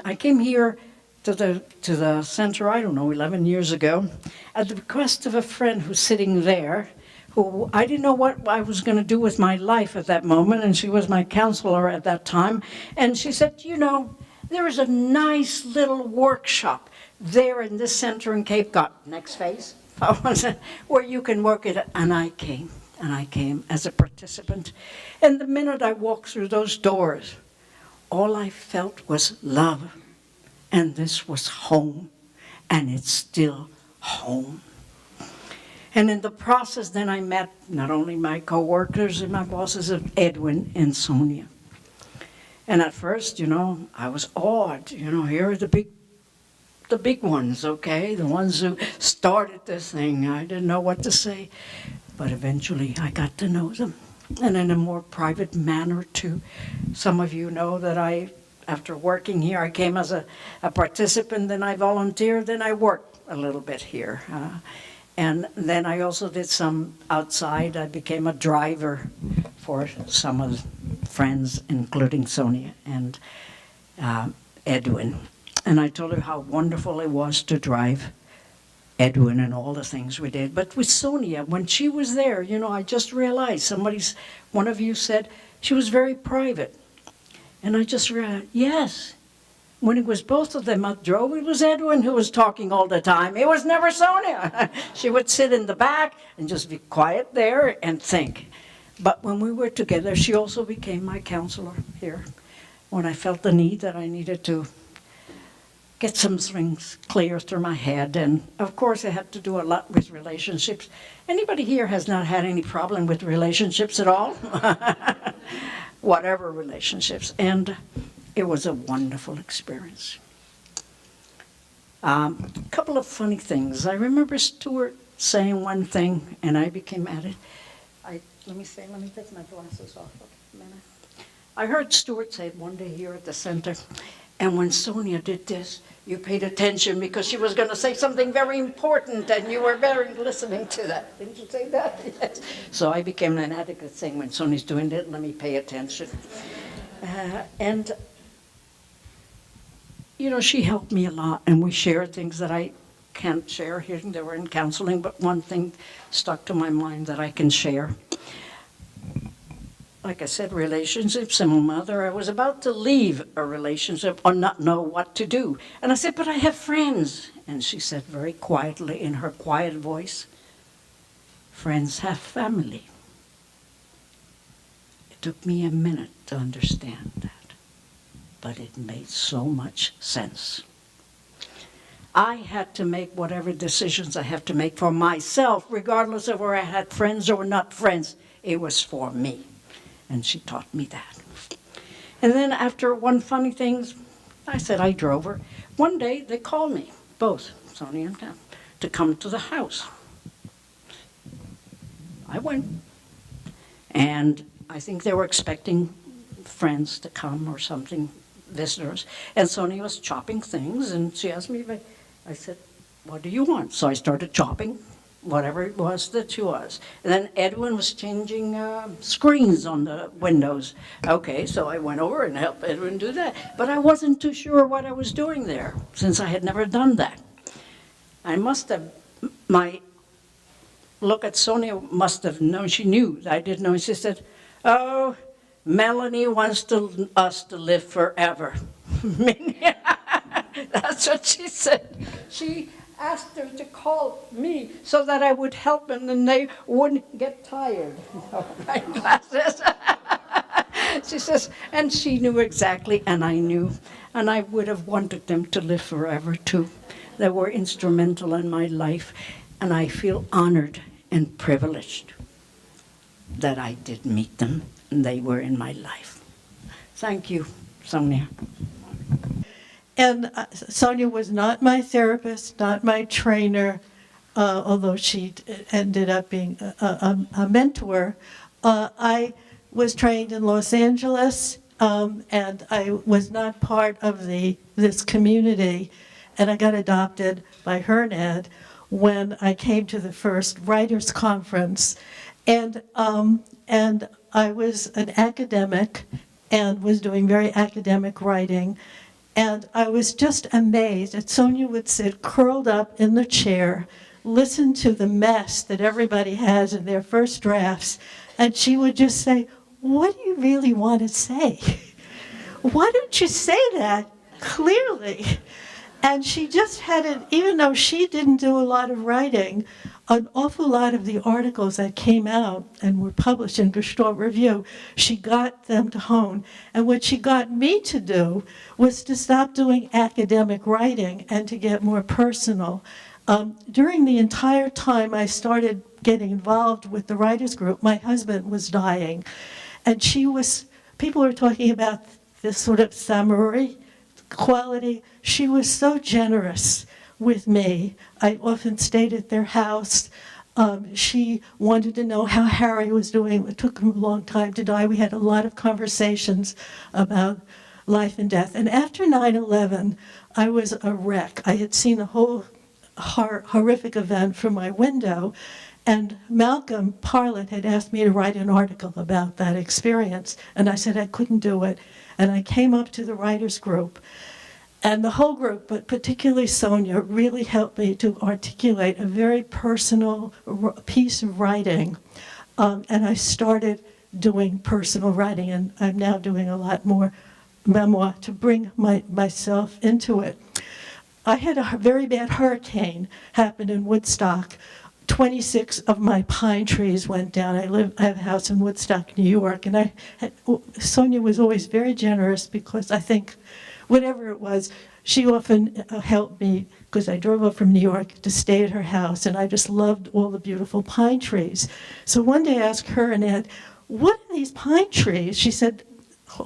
I came here to the center, I don't know, 11 years ago, at the request of a friend who's sitting there, who I didn't know what I was going to do with my life at that moment, and she was my counselor at that time. And she said, you know, there is a nice little workshop there in this center in Cape Cod, next phase, where you can work it. And I came as a participant. And the minute I walked through those doors, all I felt was love. And this was home, and it's still home. And in the process, then I met not only my co-workers and my bosses of Edwin and Sonia. And at first, you know, I was awed. You know, here are the big ones, okay? The ones who started this thing. I didn't know what to say. But eventually, I got to know them. And in a more private manner, too. Some of you know that after working here, I came as a participant, then I volunteered, then I worked a little bit here. And then I also did some outside. I became a driver for some of the friends, including Sonia and Edwin. And I told her how wonderful it was to drive Edwin and all the things we did. But with Sonia, when she was there, you know, I just realized one of you said she was very private. And I just realized, yes, when it was both of them that drove, it was Edwin who was talking all the time. It was never Sonia. She would sit in the back and just be quiet there and think. But when we were together, she also became my counselor here. When I felt the need that I needed to get some things clear through my head. And of course, I had to do a lot with relationships. Anybody here has not had any problem with relationships at all? Whatever relationships. And it was a wonderful experience. A couple of funny things. I remember Stuart saying one thing, and I became at it. Let me take my glasses off for a minute. I heard Stuart say it one day here at the center, and when Sonia did this, you paid attention because she was going to say something very important, and you were very listening to that. Didn't you say that? Yes. So I became an advocate saying, when Sonia's doing it, let me pay attention. And you know, she helped me a lot, and we shared things that I can't share here. They were in counseling, but one thing stuck to my mind that I can share. Like I said, relationships. And my mother, I was about to leave a relationship or not know what to do. And I said, but I have friends. And she said very quietly in her quiet voice, friends have family. It took me a minute to understand that. But it made so much sense. I had to make whatever decisions I have to make for myself, regardless of whether I had friends or not friends. It was for me. And she taught me that. And then after one funny thing, I said I drove her. One day they called me, both, Sonia and Tam, to come to the house. I went. And I think they were expecting friends to come or something, visitors. And Sonia was chopping things, and she asked me if I said, what do you want? So I started chopping whatever it was that she was. And then Edwin was changing screens on the windows. Okay, so I went over and helped Edwin do that. But I wasn't too sure what I was doing there, since I had never done that. I must have, my look at Sonia must have known, she knew, I didn't know. She said, oh, Melanie wants us to live forever. That's what she said. She asked her to call me so that I would help them and they wouldn't get tired of my classes. She says, and she knew exactly, and I knew, and I would have wanted them to live forever too. They were instrumental in my life, and I feel honored and privileged that I did meet them and they were in my life. Thank you, Sonia. And Sonia was not my therapist, not my trainer, although she ended up being a mentor. I was trained in Los Angeles, and I was not part of this community. And I got adopted by her and Ed when I came to the first writers' conference. And I was an academic and was doing very academic writing. And I was just amazed that Sonia would sit curled up in the chair, listen to the mess that everybody has in their first drafts, and she would just say, "What do you really want to say? Why don't you say that clearly?" And she just had it, even though she didn't do a lot of writing, an awful lot of the articles that came out and were published in Gestalt Review, she got them to hone. And what she got me to do was to stop doing academic writing and to get more personal. During the entire time I started getting involved with the writers group, my husband was dying. And people were talking about this sort of samurai quality. She was so generous with me. I often stayed at their house. She wanted to know how Harry was doing. It took him a long time to die. We had a lot of conversations about life and death. And after 9/11, I was a wreck. I had seen the whole horrific event from my window, and Malcolm Parlett had asked me to write an article about that experience, and I said I couldn't do it. And I came up to the writers group, and the whole group, but particularly Sonia, really helped me to articulate a very personal piece of writing. And I started doing personal writing, and I'm now doing a lot more memoir to bring myself into it. I had a very bad hurricane happen in Woodstock. 26 of my pine trees went down. I have a house in Woodstock, New York, and Sonia was always very generous because I think whatever it was, she often helped me because I drove up from New York to stay at her house, and I just loved all the beautiful pine trees. So one day I asked her and Ed, "What are these pine trees?" She said,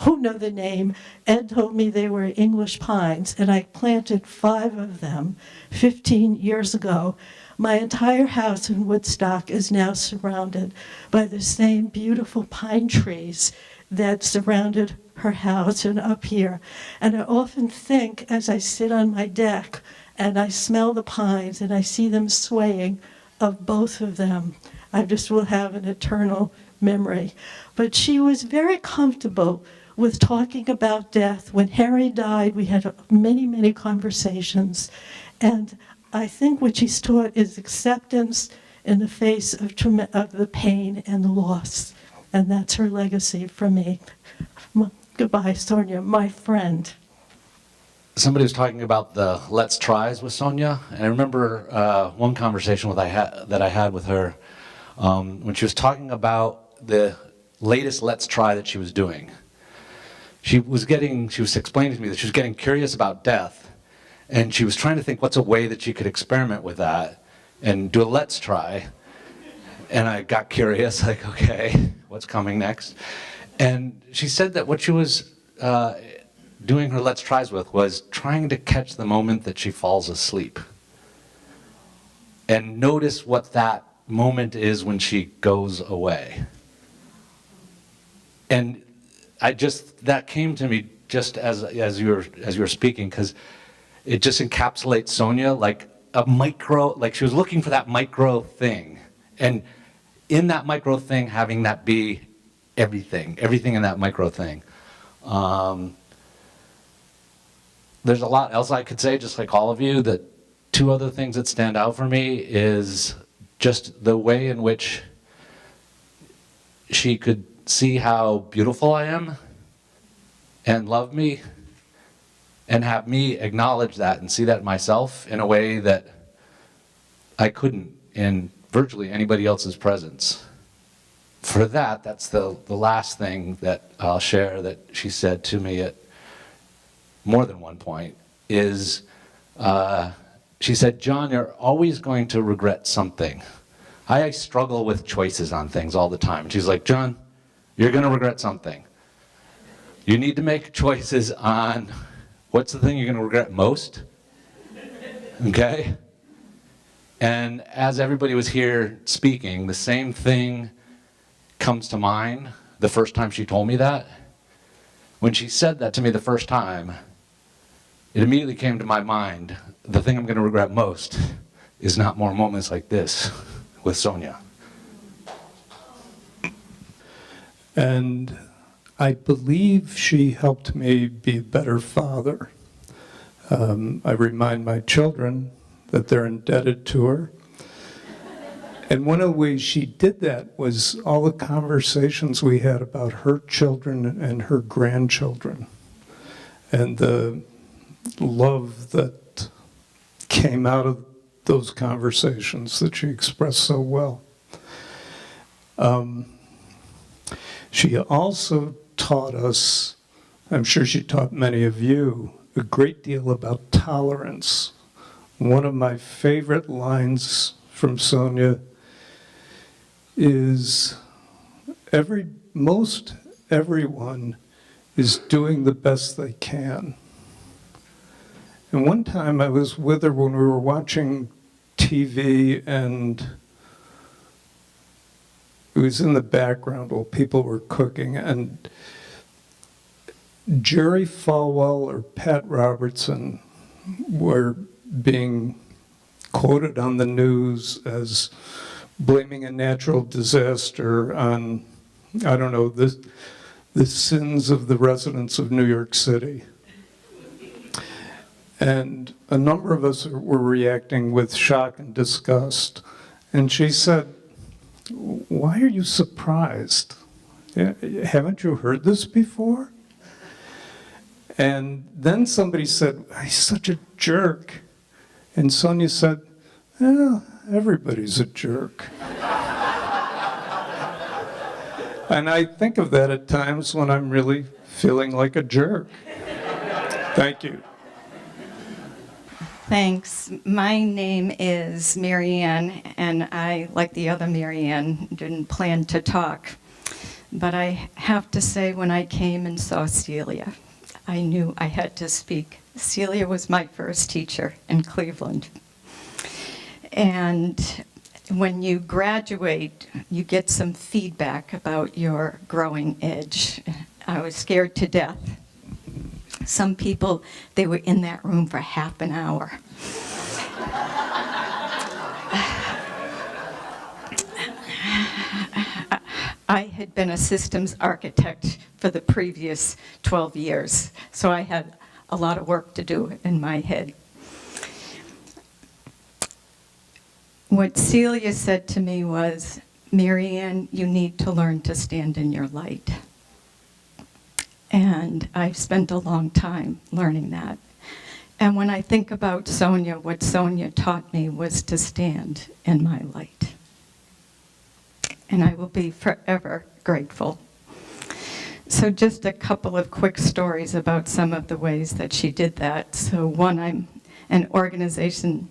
"Who know the name?" Ed told me they were English pines, and I planted 5 of them 15 years ago. My entire house in Woodstock is now surrounded by the same beautiful pine trees that surrounded her house and up here. And I often think, as I sit on my deck and I smell the pines and I see them swaying, of both of them, I just will have an eternal memory. But she was very comfortable with talking about death. When Harry died, we had many, many conversations. And I think what she's taught is acceptance in the face of the pain and the loss. And that's her legacy for me. Goodbye, Sonia, my friend. Somebody was talking about the Let's Tries with Sonia, and I remember one conversation that I had with her when she was talking about the latest Let's Try that she was doing. She was explaining to me that she was getting curious about death, and she was trying to think what's a way that she could experiment with that and do a Let's Try. And I got curious, like, okay, what's coming next? And she said that what she was doing her Let's Tries with was trying to catch the moment that she falls asleep. And notice what that moment is when she goes away. And that came to me just as you were speaking, because it just encapsulates Sonia like she was looking for that micro thing. And in that micro thing, having that be everything in that micro thing. There's a lot else I could say, just like all of you. That 2 other things that stand out for me is just the way in which she could see how beautiful I am and love me and have me acknowledge that and see that myself in a way that I couldn't in virtually anybody else's presence. For that's the last thing that I'll share that she said to me at more than one point is, she said, "John, you're always going to regret something. I struggle with choices on things all the time." And she's like, "John, you're going to regret something. You need to make choices on what's the thing you're going to regret most." Okay? And as everybody was here speaking, the same thing comes to mind the first time she told me that. When she said that to me the first time, it immediately came to my mind, the thing I'm going to regret most is not more moments like this with Sonia. And I believe she helped me be a better father. I remind my children that they're indebted to her. And one of the ways she did that was all the conversations we had about her children and her grandchildren, and the love that came out of those conversations that she expressed so well. She also taught us, I'm sure she taught many of you, a great deal about tolerance. One of my favorite lines from Sonia is most everyone is doing the best they can. And one time I was with her when we were watching TV, and it was in the background while people were cooking, and Jerry Falwell or Pat Robertson were being quoted on the news as blaming a natural disaster on, I don't know, the sins of the residents of New York City. And a number of us were reacting with shock and disgust. And she said, "Why are you surprised? Haven't you heard this before?" And then somebody said, "He's such a jerk." And Sonia said, "Well, everybody's a jerk." And I think of that at times when I'm really feeling like a jerk. Thank you. Thanks. My name is Marianne, and I, like the other Marianne, didn't plan to talk. But I have to say, when I came and saw Celia, I knew I had to speak. Celia was my first teacher in Cleveland. And when you graduate, you get some feedback about your growing edge. I was scared to death. Some people, they were in that room for half an hour. I had been a systems architect for the previous 12 years, so I had a lot of work to do in my head. What Celia said to me was, "Marianne, you need to learn to stand in your light." And I've spent a long time learning that. And when I think about Sonia, what Sonia taught me was to stand in my light. And I will be forever grateful. So just a couple of quick stories about some of the ways that she did that. So one, I'm an organization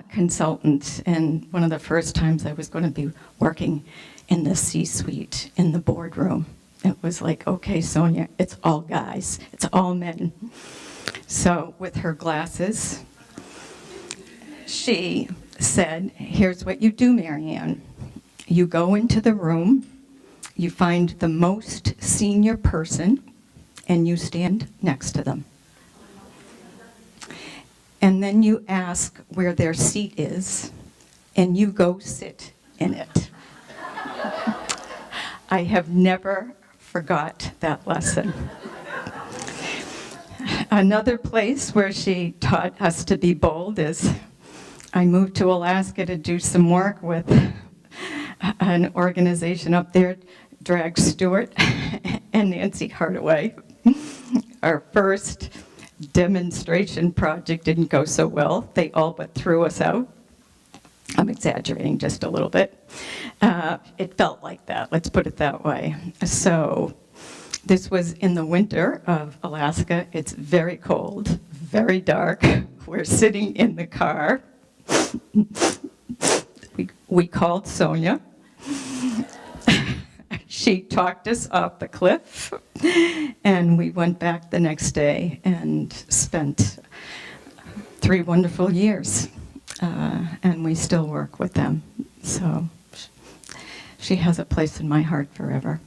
consultant, and one of the first times I was going to be working in the C-suite, in the boardroom. It was like, okay, Sonia, it's all guys, it's all men. So with her glasses, she said, "Here's what you do, Marianne. You go into the room, you find the most senior person, and you stand next to them. And then you ask where their seat is, and you go sit in it." I have never forgot that lesson. Another place where she taught us to be bold is, I moved to Alaska to do some work with an organization up there, Drag Stewart and Nancy Hardaway. Our first demonstration project didn't go so well. They all but threw us out. I'm exaggerating just a little bit. It felt like that, let's put it that way. So this was in the winter of Alaska. It's very cold, very dark. We're sitting in the car. We called Sonia. She talked us off the cliff, and we went back the next day and spent 3 wonderful years, and we still work with them. So she has a place in my heart forever.